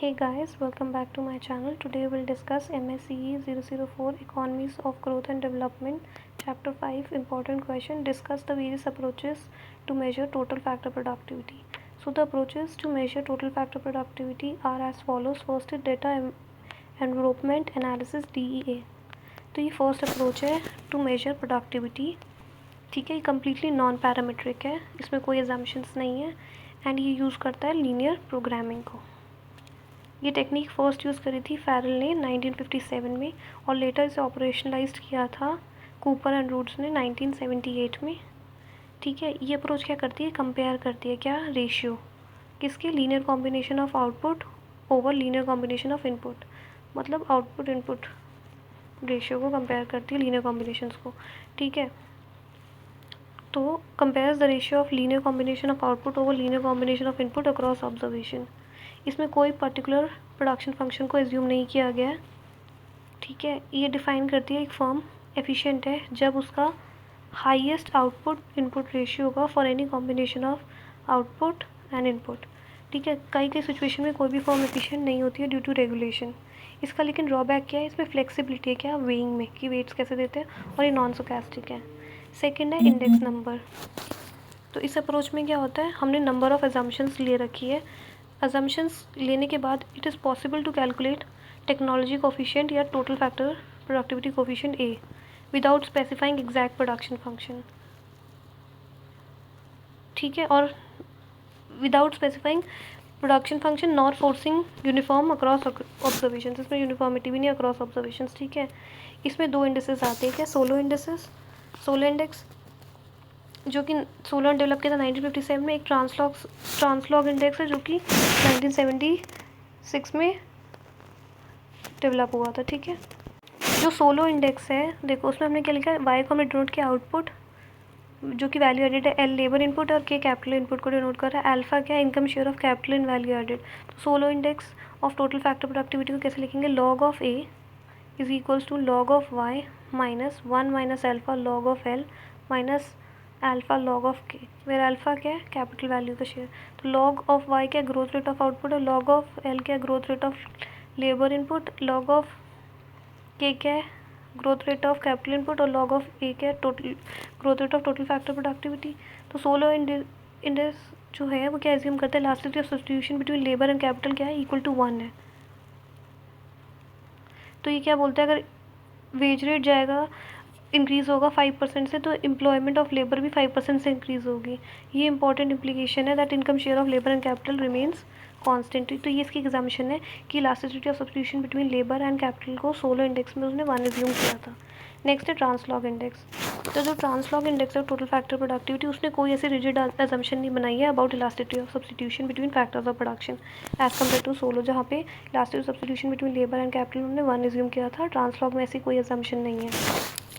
Hey guys, welcome back to my channel. Today we'll discuss MSCE 004 Economies of Growth and Development, Chapter 5. Important question. Discuss the various approaches to measure total factor productivity. So the approaches to measure total factor productivity are as follows. First is data envelopment analysis DEA. तो ये first approach है to measure productivity. ठीक है, ये completely non parametric है, इसमें कोई assumptions नहीं है एंड ये यूज़ करता है लीनियर प्रोग्रामिंग को. ये टेक्निक फर्स्ट यूज़ करी थी फेरल ने 1957 में और लेटर इसे ऑपरेशनलाइज्ड किया था कूपर एंड रूट्स ने 1978 में. ठीक है, ये अप्रोच क्या करती है, कंपेयर करती है क्या, रेशियो किसके, linear combination of output over linear combination of input. मतलब आउटपुट इनपुट रेशियो को कंपेयर करती है लीनियर कॉम्बिनेशंस को. ठीक है, तो compares the ratio of linear combination of output over linear combination of input across observation. इसमें कोई पर्टिकुलर प्रोडक्शन फंक्शन को एज्यूम नहीं किया गया है. ठीक है, ये डिफाइन करती है एक फर्म एफिशिएंट है जब उसका हाईएस्ट आउटपुट इनपुट रेशियो होगा for any combination of output and input. ठीक है, कई कई सिचुएशन में कोई भी फर्म एफिशिएंट नहीं होती है ड्यू टू रेगुलेशन. इसका लेकिन ड्रॉबैक क्या है, इसमें फ्लेक्सिबिलिटी है क्या, वेइंग में कि वेट्स कैसे देते हैं, और ये नॉन स्टोकैस्टिक है. सेकेंड है इंडेक्स नंबर. तो इस अप्रोच में क्या होता है, हमने नंबर ऑफ अजम्पशंस ले रखी है. अजम्पशंस लेने के बाद it is possible to calculate technology coefficient या total factor productivity coefficient A without specifying exact production function. ठीक है, और without specifying production function not forcing uniform across observation. इसमें यूनिफॉर्मिटी भी नहीं अक्रॉस ऑब्जर्वेशन. ठीक है, इसमें दो इंडेक्सेस आते हैं क्या, सोलो इंडेक्सेस, सोलो इंडेक्स जो कि सोलो डेवलप किया था 1957 में. एक ट्रांसलॉग इंडेक्स है जो कि 1976 में डेवलप हुआ था. ठीक है, जो सोलो इंडेक्स है देखो उसमें हमने क्या लिखा है, वाई को हमने डिनोट किया आउटपुट जो कि वैल्यू एडेड है, एल लेबर इनपुट और के कैपिटल इनपुट को डिनोट कर रहा है, अल्फा क्या, income share of capital in value added. तो Solow index of total factor productivity को कैसे लिखेंगे, log of A is equals to log of Y minus 1 minus alpha log of L minus alpha log of K, where alpha क्या है, capital value का share. तो log of Y क्या, growth rate of output, और log of L क्या, growth rate of labour input, log of के क्या है, growth rate of capital input, और लॉग ऑफ ए क्या है, total growth rate of total factor productivity. तो सोलो इंडेक्स जो है वो क्या एज्यूम करता है, elasticity of substitution between labour and capital क्या है, इक्वल टू 1 है. तो ये क्या बोलता है, अगर वेज रेट जाएगा इंक्रीज़ होगा 5% से तो एम्प्लॉयमेंट ऑफ लेबर भी 5% से इंक्रीज़ होगी. ये इंपॉर्टेंट इम्प्लीकेशन है that income share of labour and capital remains constant. तो ये इसकी एग्जाम्पशन है कि elasticity of substitution between labour and capital को सोलो इंडेक्स में उसने 1 एज्यूम किया था. नेक्स्ट है ट्रांसलॉग इंडेक्स. तो जो ट्रांसलॉग इंडेक्स है टोटल फैक्टर प्रोडक्टिविटी, उसने कोई ऐसी रिजिड एजम्पशन नहीं बनाई है about elasticity of substitution between factors of production as compare to Solow, जहाँ पे elasticity substitution between labour and capital उन्होंने 1 एज्यूम किया था. ट्रांसलॉग में ऐसी कोई एजम्पशन नहीं है.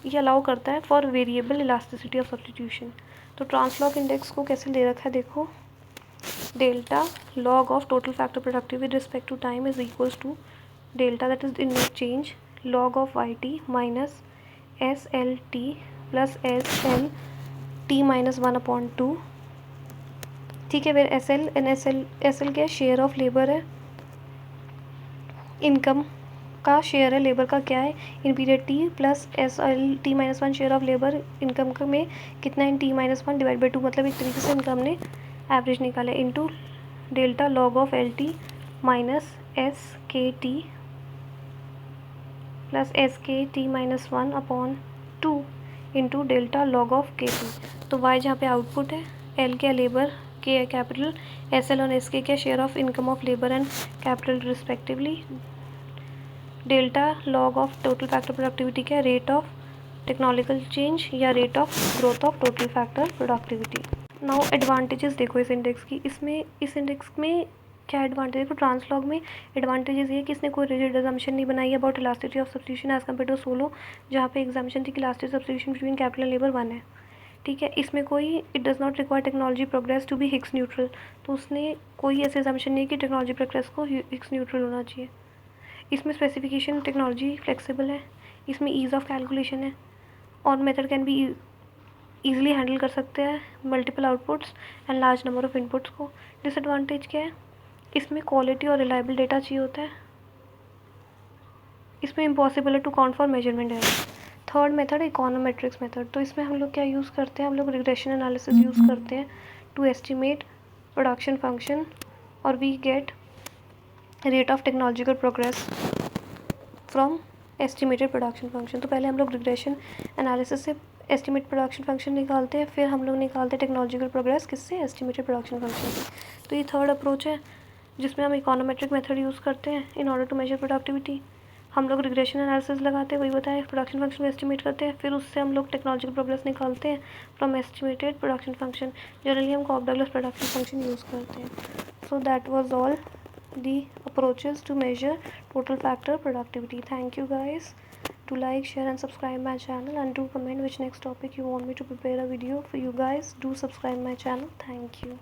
ये अलाउ करता है for variable elasticity of substitution. तो ट्रांसलॉग इंडेक्स को कैसे ले रखा है देखो, delta log of total factor productivity with respect to time is equals to delta that is in net change log of Y T minus S L T plus S L T minus 1/2. ठीक है, फिर S L क्या, share of labour है, income का share है, labour का क्या है in period T, plus S L T minus 1 share of labour income का में कितना इन टी माइनस 1 डिवाइड बाई 2. मतलब एक तरीके से इनकम ने एवरेज निकाला into delta log of L T minus S के टी प्लस एस के T minus 1/2 into delta log of के टी. तो वाई जहाँ पे आउटपुट है, एल क्या लेबर, के है कैपिटल, एस एल और एस के क्या share of income of labour and capital respectively, delta log of total factor productivity क्या, रेट ऑफ टेक्नोलॉजिकल चेंज या rate of growth of total factor productivity. Now advantages देखो इस index की. इस index में क्या एडवांटेज देखो, ट्रांसलॉग में एडवांटेजेस ये कि इसने कोई रिजिड एजम्पशन नहीं बनाई है about elasticity of substitution as compare to Solow, जहाँ पे एग्जाम्पशन थी कि elasticity substitution between capital and labour 1 है. ठीक है, इसमें कोई it does not require technology progress to be Hicks neutral. तो उसने कोई ऐसे एजम्पशन नहीं कि टेक्नोलॉजी प्रोग्रेस को हिग्स न्यूट्रल होना चाहिए. इसमें स्पेसिफिकेशन टेक्नोलॉजी फ्लेक्सिबल है, इसमें ईज़ ऑफ कैलकुलेशन है और method can be easily handle कर सकते हैं multiple outputs and large number of inputs को. डिसएडवांटेज क्या है, इसमें क्वालिटी और रिलायबल डेटा चाहिए होता है, इसमें इम्पॉसिबल है to count for measurement error. Third method econometrics method, तो इसमें हम लोग क्या यूज़ करते हैं, हम लोग रिग्रेशन एनालिसिस यूज़ करते हैं टू एस्टिमेट प्रोडक्शन फंक्शन और we get rate of technological progress from estimated production function. तो पहले हम लोग रिग्रेशन एनालिसिस से एस्टिमेट प्रोडक्शन फंक्शन निकालते हैं, फिर हम लोग निकालते हैं टेक्नोलॉजिकल प्रोग्रेस किससे, एस्टिमेटेड प्रोडक्शन फंक्शन से। तो ये थर्ड अप्रोच है जिसमें हम इकोनोमेट्रिक मेथड यूज़ करते हैं in order to measure productivity. हम लोग रिग्रेशन एनालिसिस लगाते हैं, वही बताया, प्रोडक्शन फंक्शन को एस्टिमेट करते हैं, फिर उससे हम लोग टेक्नोलॉजिकल प्रोग्रेस निकालते हैं from estimated production function. Generally हम कॉफ डगलस प्रोडक्शन फंक्शन यूज़ करते हैं। So that was all the approaches to measure total factor productivity. Thank you guys. Do like, share and subscribe my channel, and do comment which next topic you want me to prepare a video for you guys. Do subscribe my channel. Thank you.